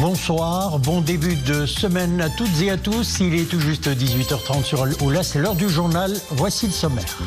Bonsoir, bon début de semaine à toutes et à tous. Il est tout juste 18h30 sur Al-Oula, c'est l'heure du journal. Voici le sommaire.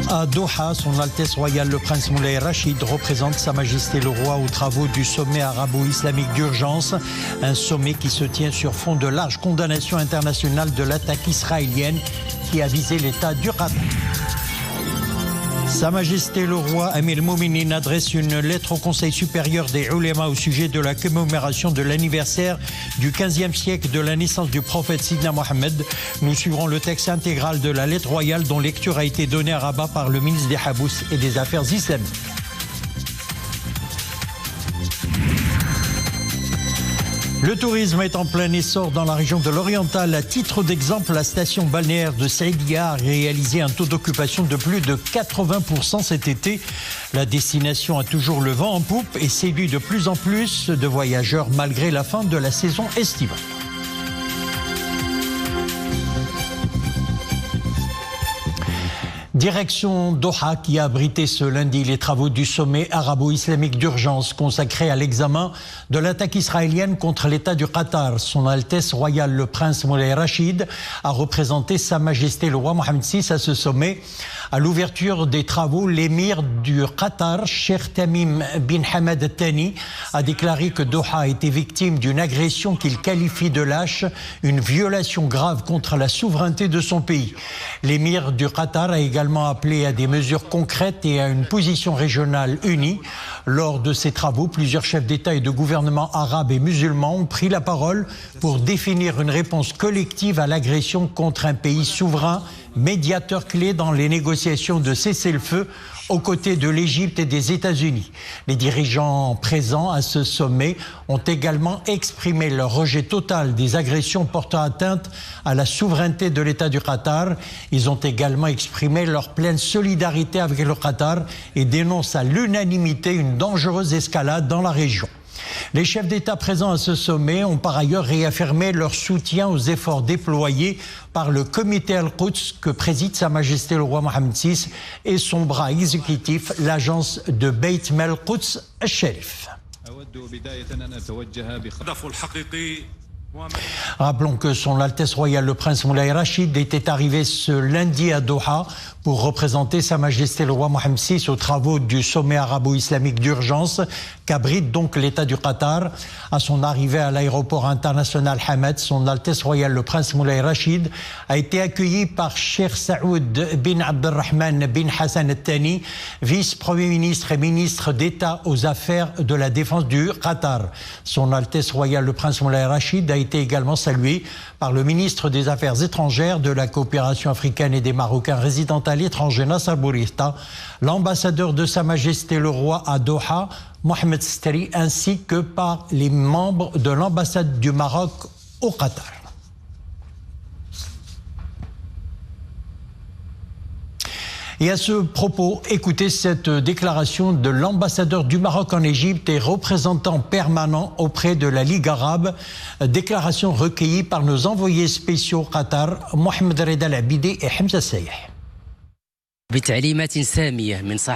À Doha, son Altesse royale le prince Moulay Rachid représente Sa Majesté le roi aux travaux du sommet arabo-islamique d'urgence. Un sommet qui se tient sur fond de large condamnation internationale de l'attaque israélienne qui a visé l'État du Qatar. Sa Majesté le roi Amir Mouminin adresse une lettre au Conseil supérieur des Oulémas au sujet de la commémoration de l'anniversaire du 15e siècle de la naissance du prophète Sidna Mohamed. Nous suivrons le texte intégral de la lettre royale dont lecture a été donnée à Rabat par le ministre des Habous et des Affaires islamiques. Le tourisme est en plein essor dans la région de l'Oriental. À titre d'exemple, la station balnéaire de Saïdia a réalisé un taux d'occupation de plus de 80% cet été. La destination a toujours le vent en poupe et séduit de plus en plus de voyageurs malgré la fin de la saison estivale. Direction Doha qui a abrité ce lundi les travaux du sommet arabo-islamique d'urgence consacré à l'examen de l'attaque israélienne contre l'État du Qatar. Son Altesse royale le prince Moulay Rachid a représenté Sa Majesté le roi Mohamed VI à ce sommet. À l'ouverture des travaux, l'émir du Qatar, Cheikh Tamim bin Hamad Al-Thani, a déclaré que Doha a été victime d'une agression qu'il qualifie de lâche, une violation grave contre la souveraineté de son pays. L'émir du Qatar a également appelé à des mesures concrètes et à une position régionale unie. Lors de ces travaux, plusieurs chefs d'État et de gouvernement arabes et musulmans ont pris la parole pour définir une réponse collective à l'agression contre un pays souverain, médiateur clé dans les négociations de cessez-le-feu aux côtés de l'Égypte et des États-Unis. Les dirigeants présents à ce sommet ont également exprimé leur rejet total des agressions portant atteinte à la souveraineté de l'État du Qatar. Ils ont également exprimé leur pleine solidarité avec le Qatar et dénoncent à l'unanimité une dangereuse escalade dans la région. Les chefs d'État présents à ce sommet ont par ailleurs réaffirmé leur soutien aux efforts déployés par le comité Al-Quds que préside Sa Majesté le roi Mohamed VI et son bras exécutif, l'agence de Beit Mal Quds Al-Sharif. Rappelons que son Altesse royale le prince Moulay Rachid était arrivé ce lundi à Doha pour représenter Sa Majesté le roi Mohamed VI aux travaux du sommet arabo-islamique d'urgence qu'abrite donc l'État du Qatar. À son arrivée à l'aéroport international Hamad, son Altesse royale le prince Moulay Rachid a été accueilli par Cheikh Saoud bin Abdelrahman bin Hassan Al-Thani, vice-premier ministre et ministre d'État aux affaires de la défense du Qatar. Son Altesse royale le prince Moulay Rachid a été également salué par le ministre des Affaires étrangères, de la coopération africaine et des Marocains résidant à l'étranger, Nasser Bourista, l'ambassadeur de Sa Majesté le roi à Doha, Mohamed Stari, ainsi que par les membres de l'ambassade du Maroc au Qatar. Et à ce propos, écoutez cette déclaration de l'ambassadeur du Maroc en Égypte et représentant permanent auprès de la Ligue arabe, déclaration recueillie par nos envoyés spéciaux au Qatar, Mohamed Reda Al-Abidi et Hamza Sayeh.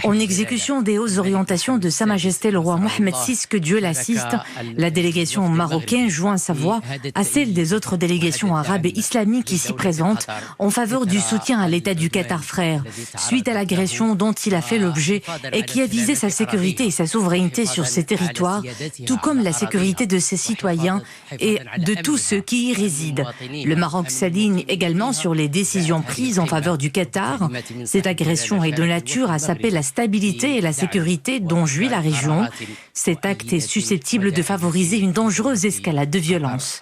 En exécution des hautes orientations de Sa Majesté le roi Mohamed VI, que Dieu l'assiste, la délégation marocaine joint sa voix à celle des autres délégations arabes et islamiques ici présentes en faveur du soutien à l'État du Qatar frère, suite à l'agression dont il a fait l'objet et qui a visé sa sécurité et sa souveraineté sur ses territoires, tout comme la sécurité de ses citoyens et de tous ceux qui y résident. Le Maroc s'aligne également sur les décisions prises en faveur du Qatar. Cette agression est de nature à saper la stabilité et la sécurité dont jouit la région. Cet acte est susceptible de favoriser une dangereuse escalade de violence.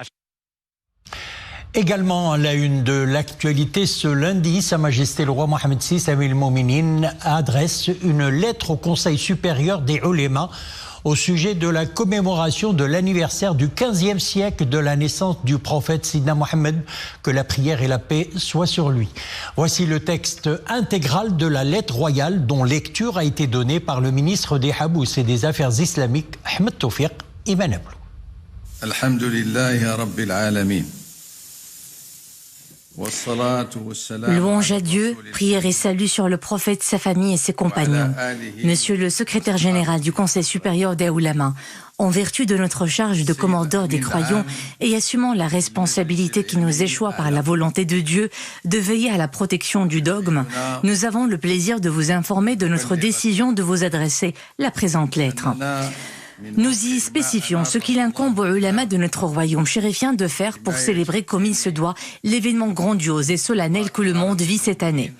Également à la une de l'actualité, ce lundi, Sa Majesté le roi Mohamed VI, Amir Mouminin, adresse une lettre au Conseil supérieur des Oulémas au sujet de la commémoration de l'anniversaire du 15e siècle de la naissance du prophète Sidna Mohamed, que la prière et la paix soient sur lui. Voici le texte intégral de la lettre royale dont lecture a été donnée par le ministre des Habous et des Affaires islamiques, Ahmed Toufiq Imanabou. Alhamdulillahi Rabbil Alamin. Louange à Dieu, prière et salut sur le prophète, sa famille et ses compagnons. Monsieur le secrétaire général du Conseil supérieur des Oulama, en vertu de notre charge de commandeur des croyants et assumant la responsabilité qui nous échoit par la volonté de Dieu de veiller à la protection du dogme, nous avons le plaisir de vous informer de notre décision de vous adresser la présente lettre. Nous y spécifions ce qu'il incombe aux ulama de notre royaume chérifien de faire pour célébrer comme il se doit l'événement grandiose et solennel que le monde vit cette année.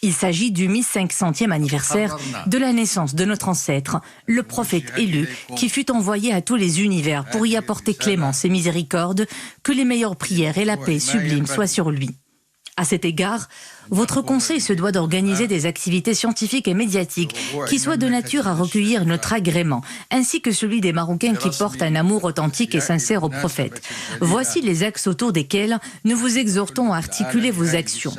Il s'agit du 1500e anniversaire de la naissance de notre ancêtre, le prophète élu, qui fut envoyé à tous les univers pour y apporter clémence et miséricorde, que les meilleures prières et la paix sublime soient sur lui. À cet égard, votre conseil se doit d'organiser des activités scientifiques et médiatiques qui soient de nature à recueillir notre agrément, ainsi que celui des Marocains qui portent un amour authentique et sincère au prophète. Voici les axes autour desquels nous vous exhortons à articuler vos actions.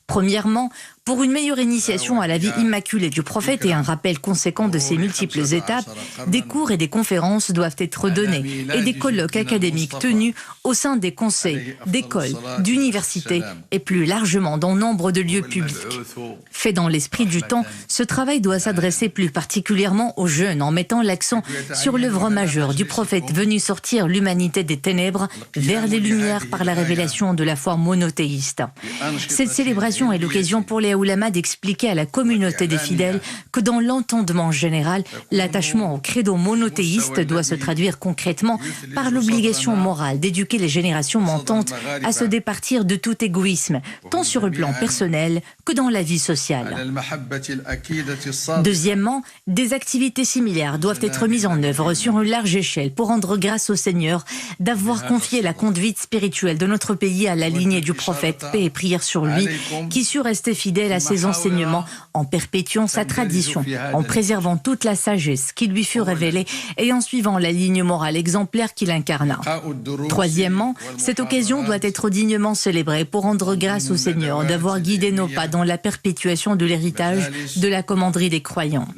Premièrement, pour une meilleure initiation à la vie immaculée du prophète et un rappel conséquent de ses multiples étapes, des cours et des conférences doivent être donnés et des colloques académiques tenus au sein des conseils, d'écoles, d'universités et plus largement dans nombre de lieux publics. Fait dans l'esprit du temps, ce travail doit s'adresser plus particulièrement aux jeunes en mettant l'accent sur l'œuvre majeure du prophète venu sortir l'humanité des ténèbres vers les lumières par la révélation de la foi monothéiste. Cette célébration est l'occasion pour les ulama d'expliquer à la communauté des fidèles que dans l'entendement général, l'attachement au credo monothéiste doit se traduire concrètement par l'obligation morale d'éduquer les générations montantes à se départir de tout égoïsme, tant sur le plan personnel que dans la vie sociale. Deuxièmement, des activités similaires doivent être mises en œuvre sur une large échelle pour rendre grâce au Seigneur d'avoir confié la conduite spirituelle de notre pays à la lignée du prophète, paix et prière sur lui, qui sut rester fidèle à ses enseignements en perpétuant sa tradition, en préservant toute la sagesse qui lui fut révélée et en suivant la ligne morale exemplaire qu'il incarna. Troisièmement, cette occasion doit être dignement célébrée pour rendre grâce au Seigneur d'avoir guidé nos pas dans la perpétuation de l'héritage de la commanderie des croyants.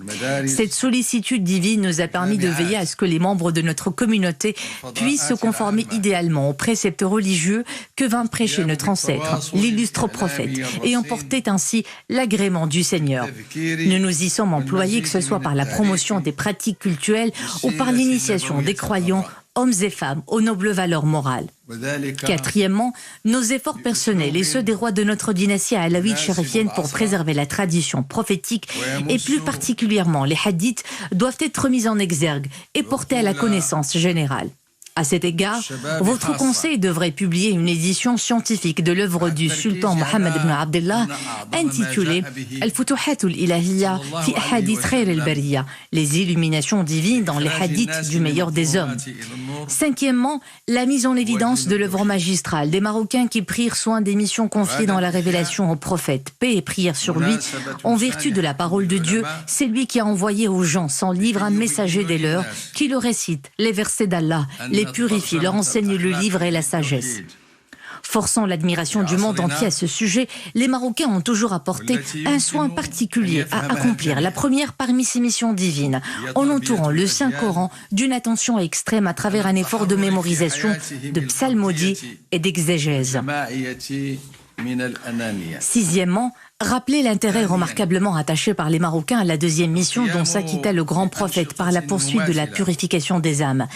Cette sollicitude divine nous a permis de veiller à ce que les membres de notre communauté puissent se conformer idéalement aux préceptes religieux que vint prêcher notre ancêtre, l'illustre prophète, et emportait ainsi l'agrément du Seigneur. Nous nous y sommes employés, que ce soit par la promotion des pratiques cultuelles ou par l'initiation des croyants, hommes et femmes, aux nobles valeurs morales. Quatrièmement, nos efforts personnels et ceux des rois de notre dynastie alaouite chérifienne pour préserver la tradition prophétique et plus particulièrement les hadiths doivent être mis en exergue et portés à la connaissance générale. À cet égard, votre conseil devrait publier une édition scientifique de l'œuvre du sultan Mohammed ibn Abdullah intitulée Al-Futuhat al-Ilahiyya fi Ahadith Khair al-Bariyya, les illuminations divines dans les hadiths du meilleur des hommes. Cinquièmement, la mise en évidence de l'œuvre magistrale des Marocains qui prirent soin des missions confiées dans la révélation au prophète, paix et prière sur lui, en vertu de la parole de Dieu. C'est lui qui a envoyé aux gens sans livre un messager des leurs qui le récite les versets d'Allah, les purifie, leur enseigne le livre et la sagesse. Forçant l'admiration du monde entier à ce sujet, les Marocains ont toujours apporté un soin particulier à accomplir la première parmi ces missions divines, en entourant le Saint-Coran d'une attention extrême à travers un effort de mémorisation, de psalmodie et d'exégèse. Sixièmement, rappeler l'intérêt remarquablement attaché par les Marocains à la deuxième mission dont s'acquittait le grand prophète par la poursuite de la purification des âmes.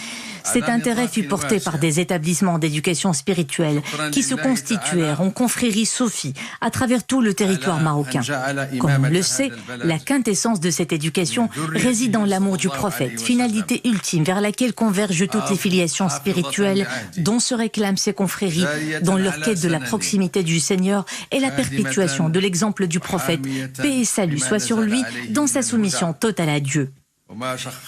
Cet intérêt fut porté par des établissements d'éducation spirituelle qui se constituèrent en confrérie Sophie à travers tout le territoire marocain. Comme on le sait, la quintessence de cette éducation réside dans l'amour du prophète, finalité ultime vers laquelle convergent toutes les filiations spirituelles dont se réclament ces confréries, dans leur quête de la proximité du Seigneur et la perpétuation de l'exemple du prophète, paix et salut soit sur lui dans sa soumission totale à Dieu.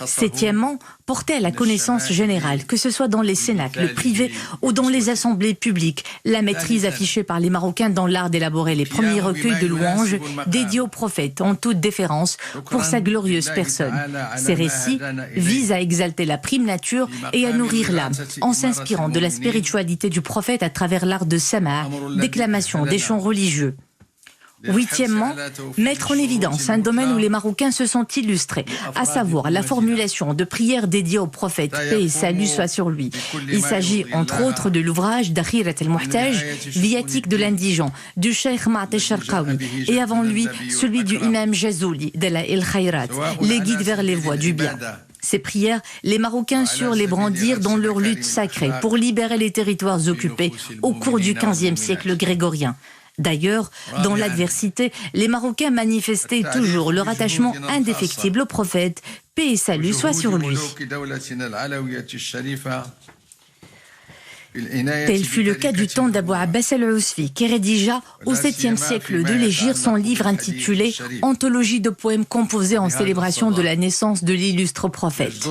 Septièmement, porter à la connaissance générale, que ce soit dans les cénacles privés ou dans les assemblées publiques, la maîtrise affichée par les Marocains dans l'art d'élaborer les premiers recueils de louanges dédiés au prophète en toute déférence pour sa glorieuse personne. Ces récits visent à exalter la prime nature et à nourrir l'âme en s'inspirant de la spiritualité du prophète à travers l'art de sama', déclamation des chants religieux. Huitièmement, mettre en évidence un domaine où les Marocains se sont illustrés, à savoir la formulation de prières dédiées au prophète, paix et salut soit sur lui. Il s'agit entre autres de l'ouvrage d'Akhirat el-Muhtaj, viatique de l'indigent, du Cheikh Ma'at Sharqawi, et avant lui, celui du imam Jazouli, Dalaïl Khayrat, les guides vers les voies du bien. Ces prières, les Marocains surent les brandir dans leur lutte sacrée pour libérer les territoires occupés au cours du XVe siècle grégorien. D'ailleurs, dans l'adversité, les Marocains manifestaient toujours leur attachement indéfectible au prophète, paix et salut soit sur lui. Tel fut le cas du temps d'Abou Abbas al-Usfi, qui rédigea au 7e siècle de l'Hégire son livre intitulé « Anthologie de poèmes composés en célébration de la naissance de l'illustre prophète ».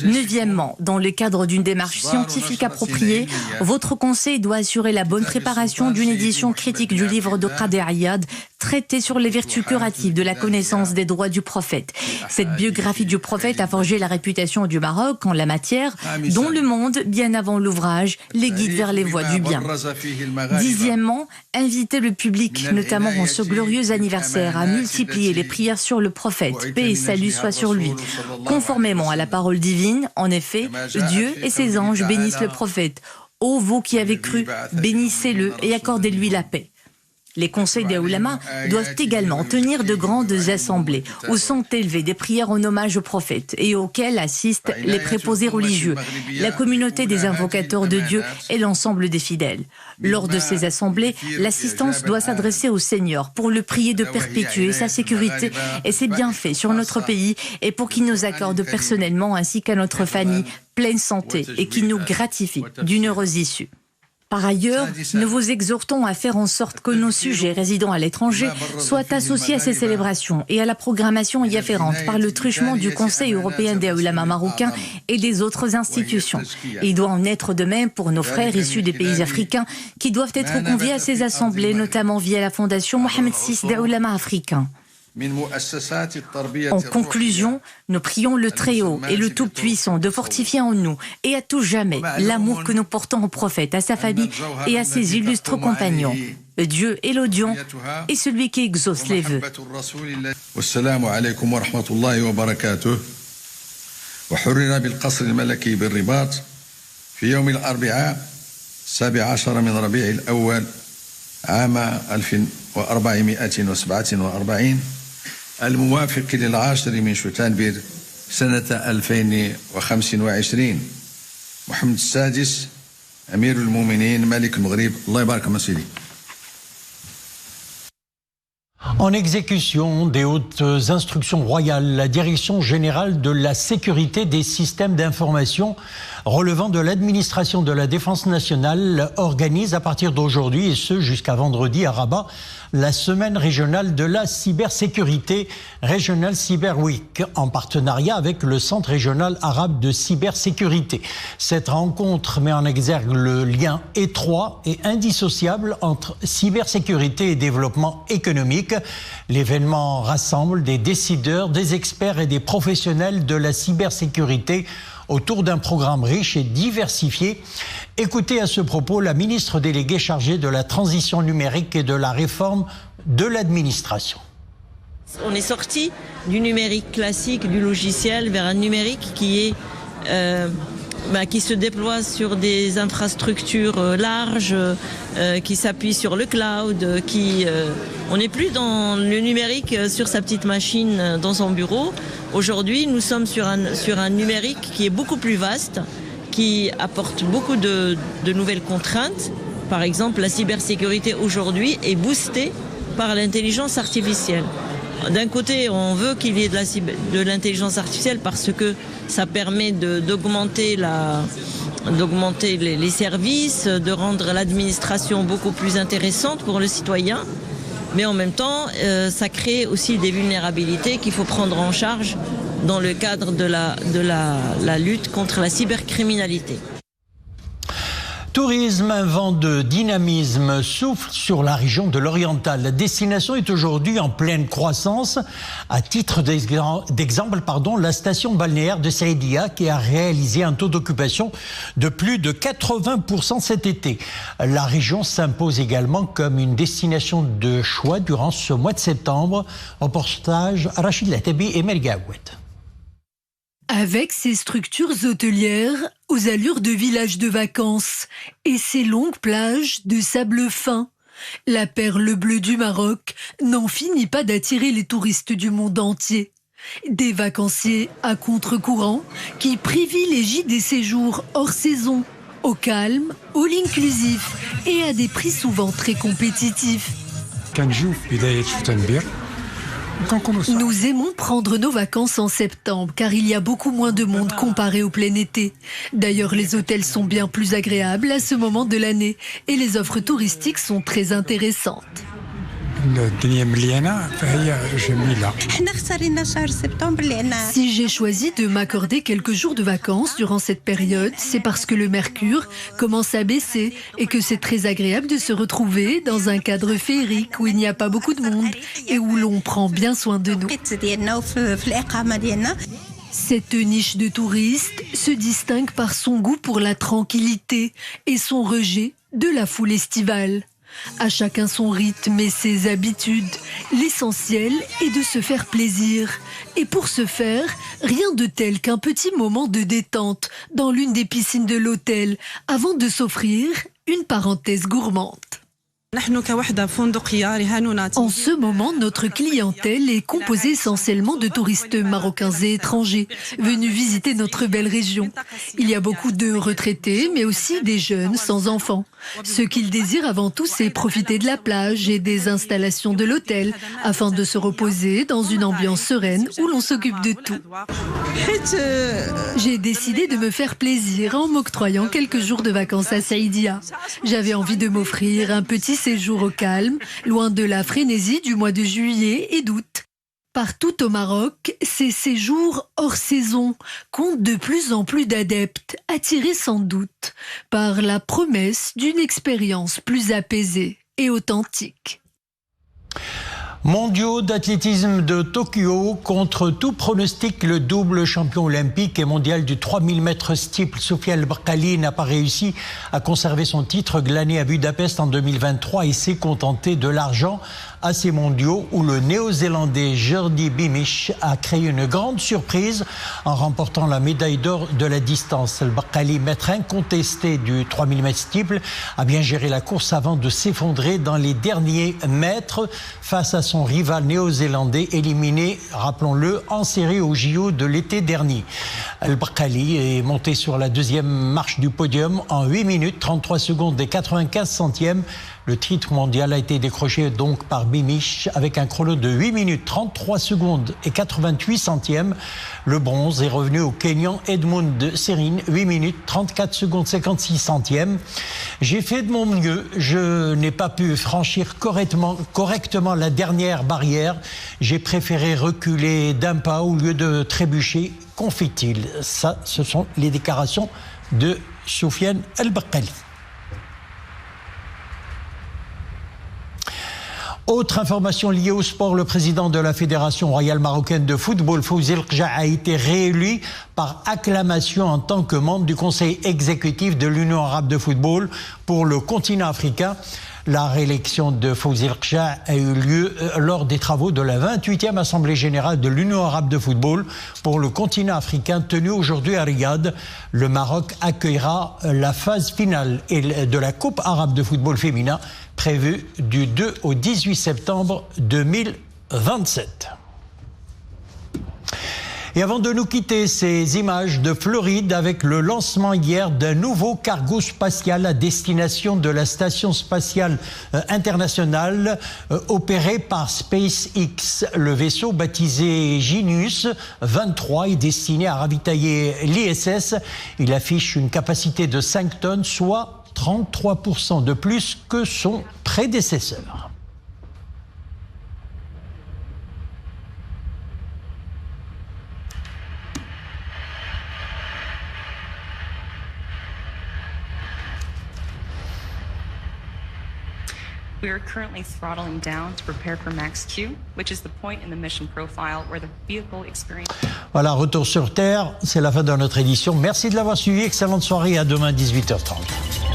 Neuvièmement, dans le cadre d'une démarche scientifique appropriée, votre conseil doit assurer la bonne préparation d'une édition critique du livre de Qadi Ayyad, traité sur les vertus curatives de la connaissance des droits du prophète. Cette biographie du prophète a forgé la réputation du Maroc en la matière, dont le monde, bien avant l'ouvrage, les guide vers les voies du bien. Dixièmement, inviter le public, notamment en ce glorieux anniversaire, à multiplier les prières sur le prophète, paix et salut soit sur lui. Conformément à la parole divine, en effet, Dieu et ses anges bénissent le prophète. Ô vous qui avez cru, bénissez-le et accordez-lui la paix. Les conseils des oulémas doivent également tenir de grandes assemblées où sont élevées des prières en hommage au prophète et auxquelles assistent les préposés religieux, la communauté des invocateurs de Dieu et l'ensemble des fidèles. Lors de ces assemblées, l'assistance doit s'adresser au Seigneur pour le prier de perpétuer sa sécurité et ses bienfaits sur notre pays et pour qu'il nous accorde personnellement ainsi qu'à notre famille pleine santé et qu'il nous gratifie d'une heureuse issue. Par ailleurs, nous vous exhortons à faire en sorte que nos sujets résidant à l'étranger soient associés à ces célébrations et à la programmation y afférente par le truchement du Conseil européen des oulémas marocains et des autres institutions. Il doit en être de même pour nos frères issus des pays africains qui doivent être conviés à ces assemblées, notamment via la fondation Mohamed VI des oulémas africains. En conclusion, nous prions le Très-Haut et le Tout-Puissant de fortifier en nous et à tout jamais l'amour que nous portons au prophète, à sa famille et à ses illustres compagnons. Dieu est l'audient et celui qui exauce les vœux. Wassalamu alaykum wa rahmatullahi wa barakatuh. وحرر بالقصر الملكي بالرباط في يوم الأربعاء 17 من ربيع الأول عام 1447 الموافق للعاشر من شتنبر سنة 2025 محمد السادس أمير المؤمنين ملك المغرب الله يبارك مسيدي. En exécution des hautes instructions royales, la Direction générale de la sécurité des systèmes d'information relevant de l'administration de la Défense nationale organise à partir d'aujourd'hui, et ce jusqu'à vendredi à Rabat, la semaine régionale de la cybersécurité, Regional Cyber Week, en partenariat avec le Centre régional arabe de cybersécurité. Cette rencontre met en exergue le lien étroit et indissociable entre cybersécurité et développement économique. L'événement rassemble des décideurs, des experts et des professionnels de la cybersécurité autour d'un programme riche et diversifié. Écoutez à ce propos la ministre déléguée chargée de la transition numérique et de la réforme de l'administration. On est sorti du numérique classique, du logiciel, vers un numérique qui se déploie sur des infrastructures larges, qui s'appuie sur le cloud, on n'est plus dans le numérique sur sa petite machine dans son bureau. Aujourd'hui, nous sommes sur un numérique qui est beaucoup plus vaste, qui apporte beaucoup de nouvelles contraintes. Par exemple, la cybersécurité aujourd'hui est boostée par l'intelligence artificielle. D'un côté, on veut qu'il y ait de l'intelligence artificielle parce que ça permet d'augmenter les services, de rendre l'administration beaucoup plus intéressante pour le citoyen. Mais en même temps, ça crée aussi des vulnérabilités qu'il faut prendre en charge dans le cadre de la lutte contre la cybercriminalité. Tourisme, un vent de dynamisme souffle sur la région de l'Oriental. La destination est aujourd'hui en pleine croissance. À titre d'exemple, la station balnéaire de Saïdia qui a réalisé un taux d'occupation de plus de 80% cet été. La région s'impose également comme une destination de choix durant ce mois de septembre. Reportage Rachid Latabi et Mergaouet. Avec ses structures hôtelières aux allures de village de vacances et ses longues plages de sable fin, la perle bleue du Maroc n'en finit pas d'attirer les touristes du monde entier. Des vacanciers à contre-courant qui privilégient des séjours hors saison, au calme, all inclusif et à des prix souvent très compétitifs. Nous aimons prendre nos vacances en septembre car il y a beaucoup moins de monde comparé au plein été. D'ailleurs, les hôtels sont bien plus agréables à ce moment de l'année et les offres touristiques sont très intéressantes. Si j'ai choisi de m'accorder quelques jours de vacances durant cette période, c'est parce que le mercure commence à baisser et que c'est très agréable de se retrouver dans un cadre féerique où il n'y a pas beaucoup de monde et où l'on prend bien soin de nous. Cette niche de touristes se distingue par son goût pour la tranquillité et son rejet de la foule estivale. À chacun son rythme et ses habitudes. L'essentiel est de se faire plaisir. Et pour ce faire, rien de tel qu'un petit moment de détente dans l'une des piscines de l'hôtel avant de s'offrir une parenthèse gourmande. En ce moment, notre clientèle est composée essentiellement de touristes marocains et étrangers venus visiter notre belle région. Il y a beaucoup de retraités, mais aussi des jeunes sans enfants. Ce qu'ils désirent avant tout, c'est profiter de la plage et des installations de l'hôtel afin de se reposer dans une ambiance sereine où l'on s'occupe de tout. J'ai décidé de me faire plaisir en m'octroyant quelques jours de vacances à Saïdia. J'avais envie de m'offrir un petit séjour au calme, loin de la frénésie du mois de juillet et d'août. Partout au Maroc, ces séjours hors saison comptent de plus en plus d'adeptes, attirés sans doute par la promesse d'une expérience plus apaisée et authentique. Mondiaux d'athlétisme de Tokyo, contre tout pronostic, le double champion olympique et mondial du 3000 mètres steeple, Soufiane El Bakkali, n'a pas réussi à conserver son titre glané à Budapest en 2023 et s'est contenté de l'argent à ces mondiaux où le néo-zélandais Jordi Beamish a créé une grande surprise en remportant la médaille d'or de la distance. El Bakkali, maître incontesté du 3000 mètres steeple, a bien géré la course avant de s'effondrer dans les derniers mètres face à son rival néo-zélandais éliminé, rappelons-le, en série au JO de l'été dernier. El Bakkali est monté sur la deuxième marche du podium en 8 minutes 33 secondes et 95 centièmes. Le titre mondial a été décroché donc par Beamish avec un chrono de 8 minutes 33 secondes et 88 centièmes. Le bronze est revenu au Kenyan Edmund Serine, 8 minutes 34 secondes 56 centièmes. J'ai fait de mon mieux, je n'ai pas pu franchir correctement la dernière barrière. J'ai préféré reculer d'un pas au lieu de trébucher, confie-t-il. Ça, ce sont les déclarations de Soufiane El Bakkali. Autre information liée au sport, le président de la Fédération royale marocaine de football, Fawzi El Rja, a été réélu par acclamation en tant que membre du conseil exécutif de l'Union arabe de football pour le continent africain. La réélection de Fawzi El Rja a eu lieu lors des travaux de la 28e Assemblée générale de l'Union arabe de football pour le continent africain tenue aujourd'hui à Riyad. Le Maroc accueillera la phase finale de la Coupe arabe de football féminin prévue du 2 au 18 septembre 2027. Et avant de nous quitter, ces images de Floride avec le lancement hier d'un nouveau cargo spatial à destination de la station spatiale internationale opérée par SpaceX. Le vaisseau baptisé Genius 23 est destiné à ravitailler l'ISS. Il affiche une capacité de 5 tonnes, soit 33% de plus que son prédécesseur. We are currently throttling down to prepare for max Q, which is the point in the mission profile where the vehicle experience... Voilà, retour sur Terre, c'est la fin de notre édition. Merci de l'avoir suivi, excellente soirée et à demain 18h30.